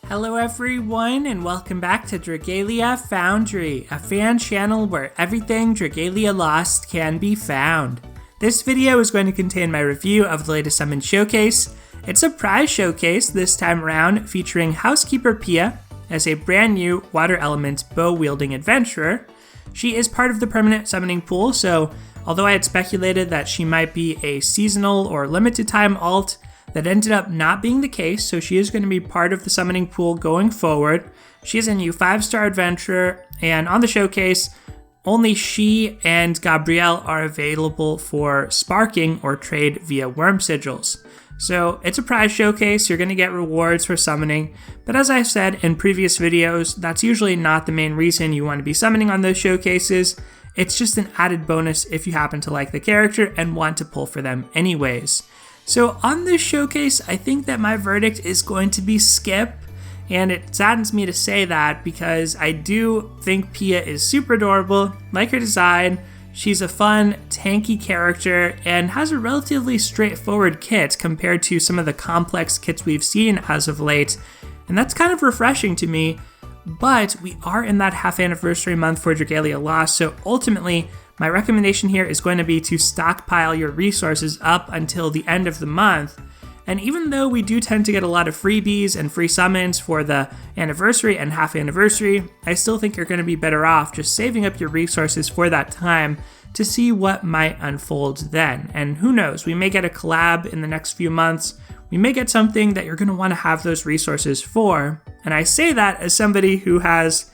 Hello everyone, and welcome back to Dragalia Foundry, a fan channel where everything Dragalia Lost can be found. This video is going to contain my review of the latest Summon Showcase. It's a prize showcase this time around, featuring Housekeeper Pia as a brand new water element bow-wielding adventurer. She is part of the permanent summoning pool, so although I had speculated that she might be a seasonal or limited time alt, that ended up not being the case, so she is going to be part of the summoning pool going forward. She is a new 5-star adventurer, and on the showcase, only she and Gabrielle are available for sparking or trade via worm sigils. So it's a prize showcase, you're going to get rewards for summoning, but as I said in previous videos, that's usually not the main reason you want to be summoning on those showcases. It's just an added bonus if you happen to like the character and want to pull for them anyways. So on this showcase, I think that my verdict is going to be skip, and it saddens me to say that because I do think Pia is super adorable, like her design. She's a fun, tanky character and has a relatively straightforward kit compared to some of the complex kits we've seen as of late, and that's kind of refreshing to me. But we are in that half anniversary month for Dragalia Lost, so ultimately, my recommendation here is going to be to stockpile your resources up until the end of the month. And even though we do tend to get a lot of freebies and free summons for the anniversary and half anniversary, I still think you're going to be better off just saving up your resources for that time to see what might unfold then. And who knows, we may get a collab in the next few months. We may get something that you're going to want to have those resources for. And I say that as somebody who has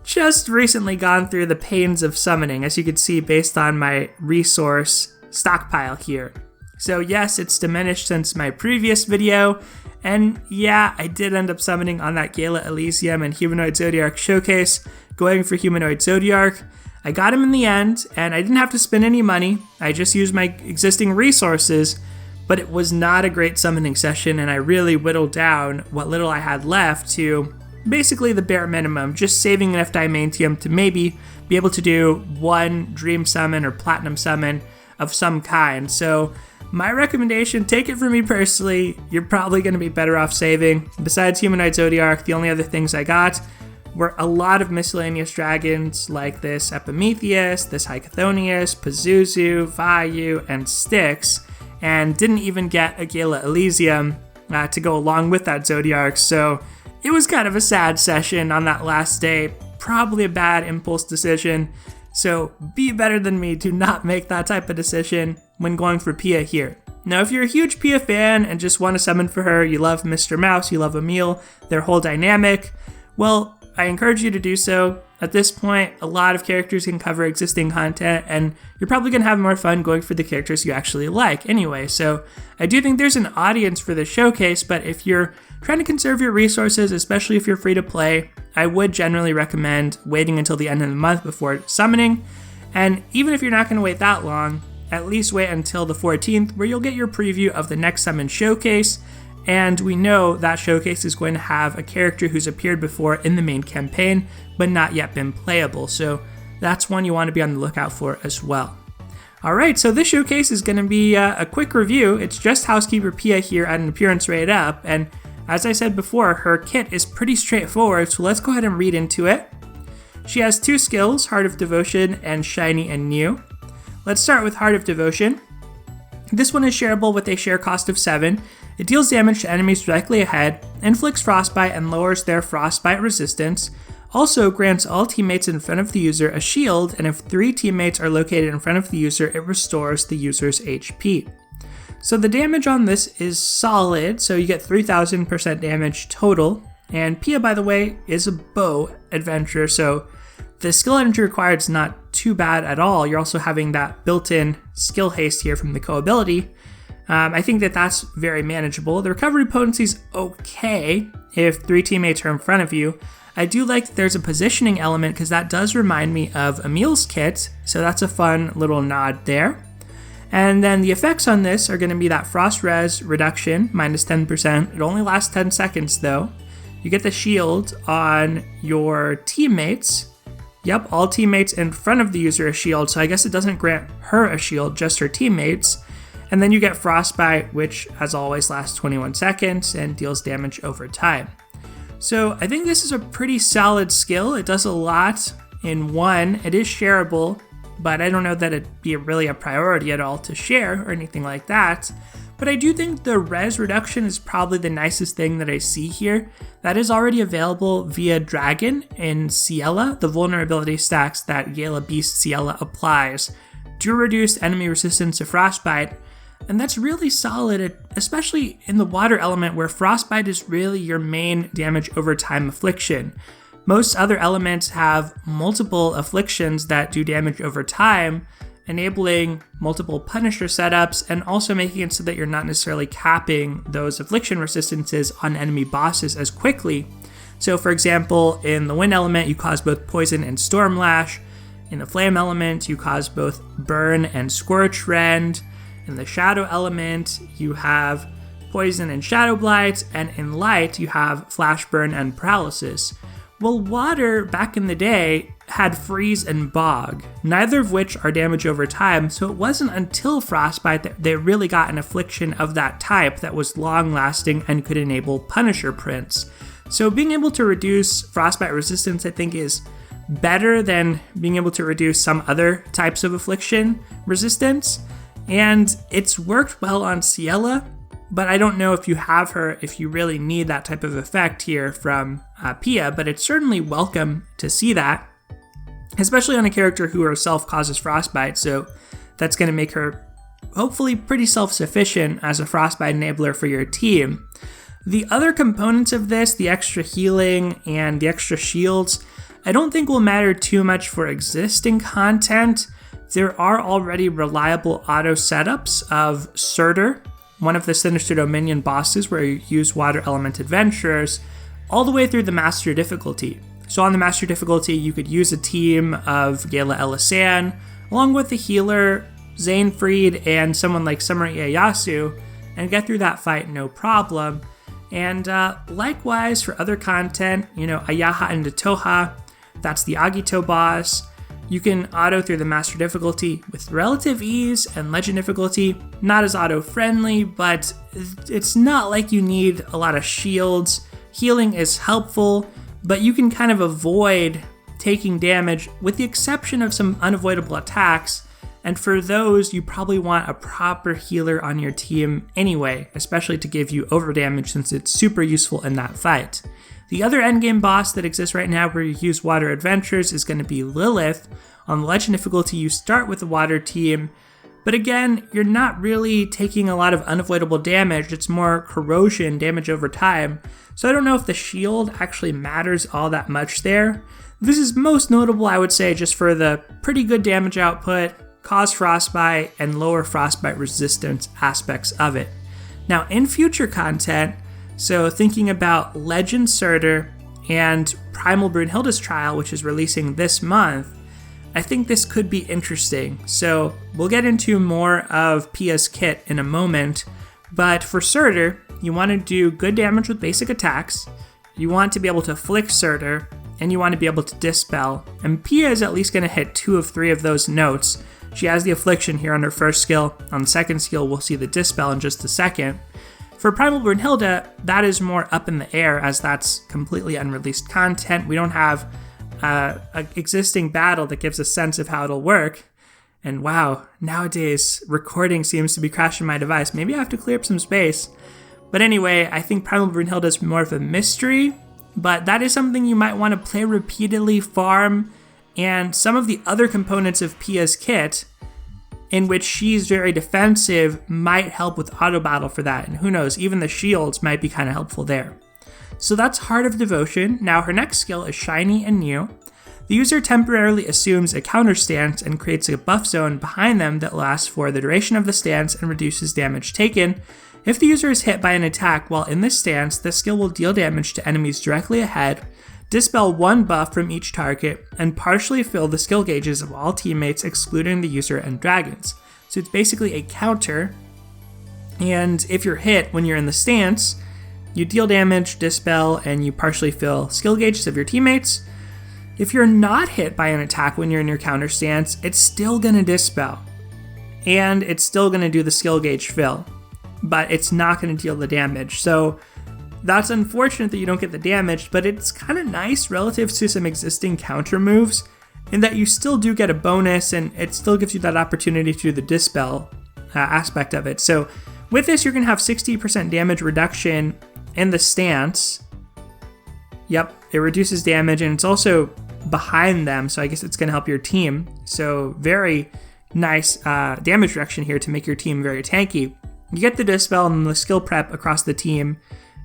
just recently gone through the pains of summoning, as you can see based on my resource stockpile here. So yes, it's diminished since my previous video, and yeah, I did end up summoning on that Gala Elysium and Humanoid Zodiark showcase, going for Humanoid Zodiark. I got him in the end, and I didn't have to spend any money. I just used my existing resources, but it was not a great summoning session, and I really whittled down what little I had left to basically the bare minimum, just saving enough Diamantium to maybe be able to do one Dream Summon or Platinum Summon of some kind. So my recommendation, take it from me personally, you're probably going to be better off saving. Besides Humanoid Zodiark, the only other things I got were a lot of miscellaneous dragons like this Epimetheus, this Hycothonius, Pazuzu, Vayu, and Styx, and didn't even get a Gala Elysium to go along with that Zodiark, so it was kind of a sad session on that last day, probably a bad impulse decision, so be better than me to not make that type of decision when going for Pia here. Now if you're a huge Pia fan and just want to summon for her, you love Mr. Mouse, you love Emil, their whole dynamic, well, I encourage you to do so. At this point, a lot of characters can cover existing content, and you're probably going to have more fun going for the characters you actually like anyway. So I do think there's an audience for this showcase, but if you're trying to conserve your resources, especially if you're free to play, I would generally recommend waiting until the end of the month before summoning. And even if you're not going to wait that long, at least wait until the 14th, where you'll get your preview of the next Summon Showcase. And we know that showcase is going to have a character who's appeared before in the main campaign, but not yet been playable. So that's one you want to be on the lookout for as well. Alright, so this showcase is going to be a quick review. It's just Housekeeper Pia here at an appearance rate up. And as I said before, her kit is pretty straightforward, so let's go ahead and read into it. She has 2 skills, Heart of Devotion and Shiny and New. Let's start with Heart of Devotion. This one is shareable with a share cost of 7. It deals damage to enemies directly ahead, inflicts frostbite and lowers their frostbite resistance, also grants all teammates in front of the user a shield, and if 3 teammates are located in front of the user, it restores the user's HP. So the damage on this is solid, so you get 3000% damage total, and Pia, by the way, is a bow adventurer, so the skill energy required is not too bad at all. You're also having that built-in skill haste here from the co-ability. I think that that's very manageable. The recovery potency is okay if 3 teammates are in front of you. I do like that there's a positioning element because that does remind me of Emil's kit, so that's a fun little nod there. And then the effects on this are going to be that Frost Res reduction, minus 10%. It only lasts 10 seconds though. You get the shield on your teammates. Yep, all teammates in front of the user a shield, so I guess it doesn't grant her a shield, just her teammates. And then you get Frostbite, which as always lasts 21 seconds and deals damage over time. So I think this is a pretty solid skill. It does a lot in one. It is shareable, but I don't know that it'd be really a priority at all to share or anything like that. But I do think the res reduction is probably the nicest thing that I see here. That is already available via Dragon in Ciela. The vulnerability stacks that Gala Beast Ciela applies do reduce enemy resistance to Frostbite, and that's really solid, especially in the water element where Frostbite is really your main damage over time affliction. Most other elements have multiple afflictions that do damage over time, enabling multiple Punisher setups and also making it so that you're not necessarily capping those affliction resistances on enemy bosses as quickly. So for example, in the wind element, you cause both poison and storm lash. In the flame element, you cause both burn and scorch rend. In the shadow element, you have poison and shadow blight, and in light, you have flash burn and paralysis. Well, water back in the day had freeze and bog, neither of which are damage over time, so it wasn't until Frostbite that they really got an affliction of that type that was long-lasting and could enable Punisher prints. So being able to reduce Frostbite resistance, I think, is better than being able to reduce some other types of affliction resistance, and it's worked well on Ciela, but I don't know if you have her, if you really need that type of effect here from Pia, but it's certainly welcome to see that, especially on a character who herself causes Frostbite, so that's going to make her hopefully pretty self-sufficient as a Frostbite enabler for your team. The other components of this, the extra healing and the extra shields, I don't think will matter too much for existing content. There are already reliable auto setups of Surtur, one of the Sinister Dominion bosses where you use Water Element Adventurers, all the way through the Master difficulty. So on the Master difficulty, you could use a team of Gala Elisan, along with the healer, Zanefried, and someone like Summer Ieyasu, and get through that fight no problem. And likewise for other content, Ayaha and Toha, that's the Agito boss. You can auto through the Master difficulty with relative ease, and Legend difficulty, not as auto-friendly, but it's not like you need a lot of shields. Healing is helpful, but you can kind of avoid taking damage with the exception of some unavoidable attacks, and for those, you probably want a proper healer on your team anyway, especially to give you overdamage since it's super useful in that fight. The other endgame boss that exists right now where you use Water Adventures is going to be Lilith. On the Legend difficulty, you start with the Water team, but again, you're not really taking a lot of unavoidable damage, it's more corrosion damage over time, so I don't know if the shield actually matters all that much there. This is most notable, I would say, just for the pretty good damage output, cause Frostbite, and lower Frostbite resistance aspects of it. Now, in future content, so thinking about Legend Surtur and Primal Brunhilde's Trial, which is releasing this month, I think this could be interesting. So we'll get into more of Pia's kit in a moment, but for Surtur, you want to do good damage with basic attacks, you want to be able to flick Surtur, and you want to be able to dispel, and Pia is at least going to hit 2 of 3 of those notes. She has the affliction here on her first skill. On the second skill, we'll see the dispel in just a second. For Primal Brunhilde, that is more up in the air as that's completely unreleased content. We don't have an existing battle that gives a sense of how it'll work. And wow, nowadays recording seems to be crashing my device. Maybe I have to clear up some space. But anyway, I think Primal Brunhilde is more of a mystery, but that is something you might want to play repeatedly, farm, and some of the other components of Pia's kit, in which she's very defensive, might help with auto battle for that, and who knows, even the shields might be kind of helpful there. So that's Heart of Devotion. Now her next skill is Shiny and New. The user temporarily assumes a counter stance and creates a buff zone behind them that lasts for the duration of the stance and reduces damage taken. If the user is hit by an attack while in this stance, the skill will deal damage to enemies directly ahead, dispel 1 buff from each target, and partially fill the skill gauges of all teammates excluding the user and dragons. So it's basically a counter, and if you're hit when you're in the stance, you deal damage, dispel, and you partially fill skill gauges of your teammates. If you're not hit by an attack when you're in your counter stance, it's still going to dispel, and it's still going to do the skill gauge fill, but it's not going to deal the damage. So that's unfortunate that you don't get the damage, but it's kind of nice relative to some existing counter moves in that you still do get a bonus and it still gives you that opportunity to do the dispel aspect of it. So with this, you're going to have 60% damage reduction in the stance. Yep, it reduces damage and it's also behind them, so I guess it's going to help your team. So very nice damage reduction here to make your team very tanky. You get the dispel and the skill prep across the team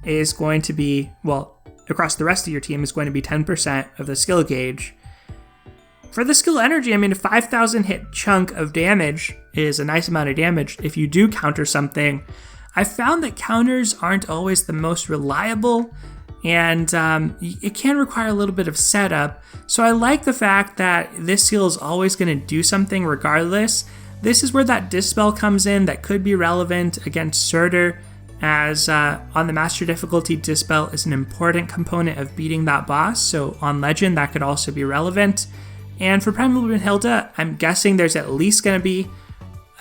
is going to be, well, across the rest of your team is going to be 10% of the skill gauge. For the skill energy, I mean, a 5,000 hit chunk of damage is a nice amount of damage if you do counter something. I found that counters aren't always the most reliable, and it can require a little bit of setup. So I like the fact that this skill is always going to do something regardless. This is where that dispel comes in that could be relevant against Surtur, as on the master difficulty, dispel is an important component of beating that boss. So on legend, that could also be relevant. And for Primal Brunhilde, I'm guessing there's at least going to be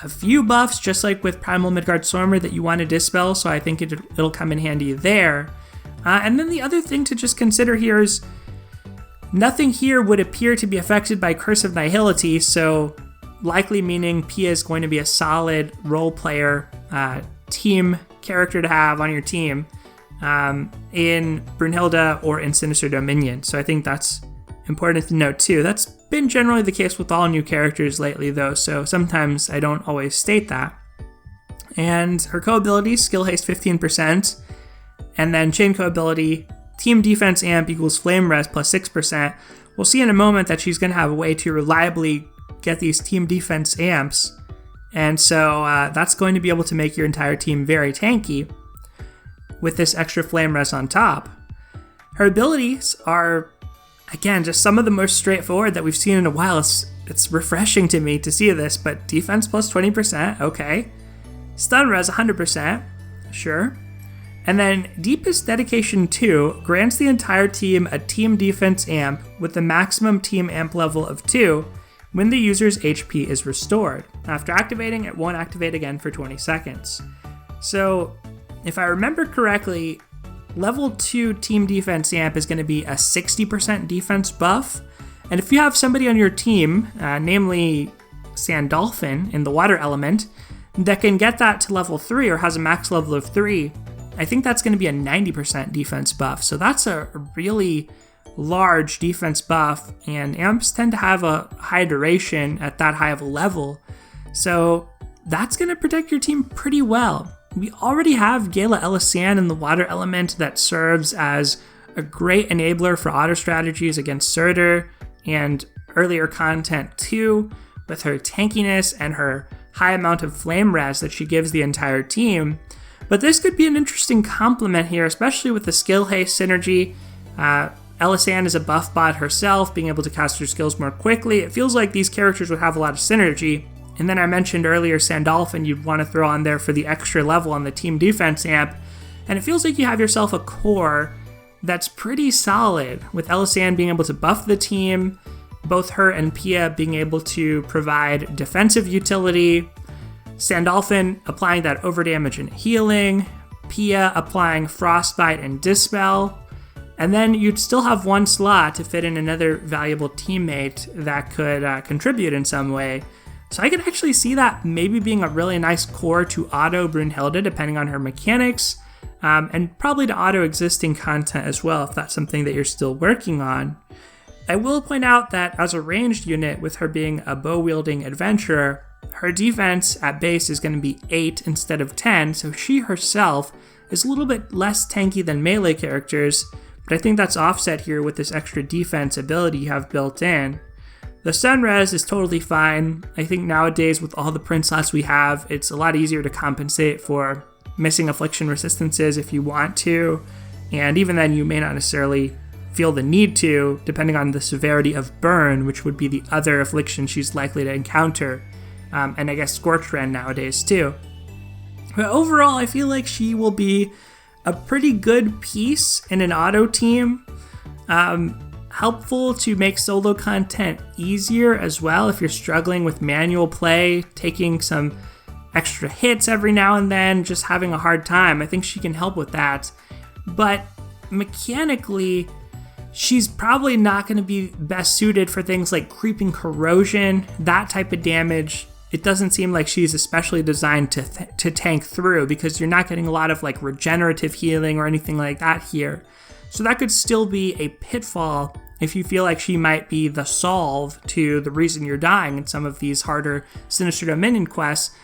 a few buffs, just like with Primal Midgardsormr, that you want to dispel, so I think it'll come in handy there. And then the other thing to just consider here is nothing here would appear to be affected by Curse of Nihility, so likely meaning Pia is going to be a solid role player team character to have on your team in Brunhilde or in Sinister Dominion. So I think that's important to note too. That's been generally the case with all new characters lately though, so sometimes I don't always state that. And her co-ability, Skill Haste 15%, and then chain co-ability, Team Defense Amp equals Flame Res plus 6%. We'll see in a moment that she's going to have a way to reliably get these Team Defense Amps, and so that's going to be able to make your entire team very tanky with this extra Flame Res on top. Her abilities are, again, just some of the most straightforward that we've seen in a while. It's refreshing to me to see this, but defense plus 20%, okay. Stun res 100%, sure. And then Deepest Dedication 2 grants the entire team a team defense amp with the maximum team amp level of 2 when the user's HP is restored. After activating, it won't activate again for 20 seconds. So, if I remember correctly, level 2 team defense amp is going to be a 60% defense buff, and if you have somebody on your team, namely Sandalphon in the water element, that can get that to level 3 or has a max level of 3, I think that's going to be a 90% defense buff. So that's a really large defense buff, and amps tend to have a high duration at that high of a level, so that's going to protect your team pretty well. We already have Gala Elisan in the water element that serves as a great enabler for auto strategies against Surtur and earlier content too, with her tankiness and her high amount of flame res that she gives the entire team. But this could be an interesting complement here, especially with the skill haste synergy. Elisan is a buff bot herself, being able to cast her skills more quickly. It feels like these characters would have a lot of synergy. And then I mentioned earlier Sandalphon you'd want to throw on there for the extra level on the team defense amp. And it feels like you have yourself a core that's pretty solid, with Elisan being able to buff the team, both her and Pia being able to provide defensive utility, Sandalphon applying that overdamage and healing, Pia applying frostbite and dispel, and then you'd still have one slot to fit in another valuable teammate that could contribute in some way. So I could actually see that maybe being a really nice core to auto Brunhilde, depending on her mechanics, and probably to auto existing content as well, if that's something that you're still working on. I will point out that as a ranged unit, with her being a bow-wielding adventurer, her defense at base is going to be 8 instead of 10, so she herself is a little bit less tanky than melee characters, but I think that's offset here with this extra defense ability you have built in. The stun res is totally fine. I think nowadays with all the print slots we have, it's a lot easier to compensate for missing affliction resistances if you want to, and even then you may not necessarily feel the need to, depending on the severity of burn, which would be the other affliction she's likely to encounter, and I guess Scorch Rend nowadays too. But overall, I feel like she will be a pretty good piece in an auto team. Helpful to make solo content easier as well if you're struggling with manual play, taking some extra hits every now and then, just having a hard time. I think she can help with that. but mechanically, she's probably not going to be best suited for things like creeping corrosion, that type of damage. It doesn't seem like she's especially designed to tank through, because you're not getting a lot of like regenerative healing or anything like that here. So that could still be a pitfall if you feel like she might be the solve to the reason you're dying in some of these harder Sinister Dominion quests.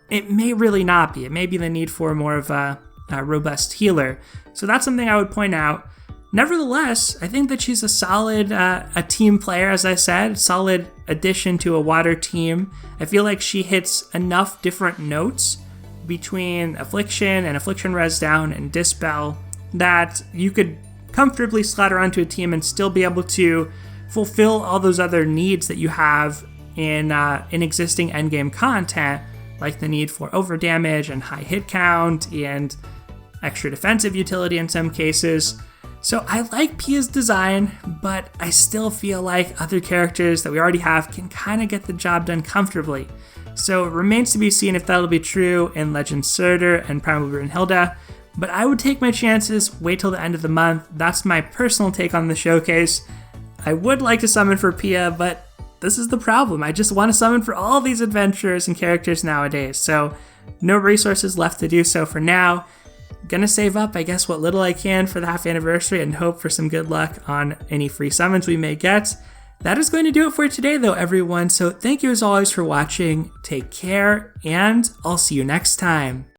It may really not be. It may be the need for more of a robust healer. So that's something I would point out. Nevertheless, I think that she's a solid a team player, as I said, solid addition to a water team. I feel like she hits enough different notes between Affliction and Affliction Res Down and Dispel that you could comfortably slot her onto a team and still be able to fulfill all those other needs that you have in existing endgame content, like the need for overdamage and high hit count and extra defensive utility in some cases. So I like Pia's design, but I still feel like other characters that we already have can kind of get the job done comfortably. So it remains to be seen if that'll be true in Legend Surtur and Primal Brunhilde, but I would take my chances, wait till the end of the month. That's my personal take on the showcase. I would like to summon for Pia, but this is the problem. I just want to summon for all these adventurers and characters nowadays, so no resources left to do so for now. Gonna save up, I guess, what little I can for the half anniversary and hope for some good luck on any free summons we may get. That is going to do it for today, though, everyone. So thank you as always for watching. Take care, and I'll see you next time.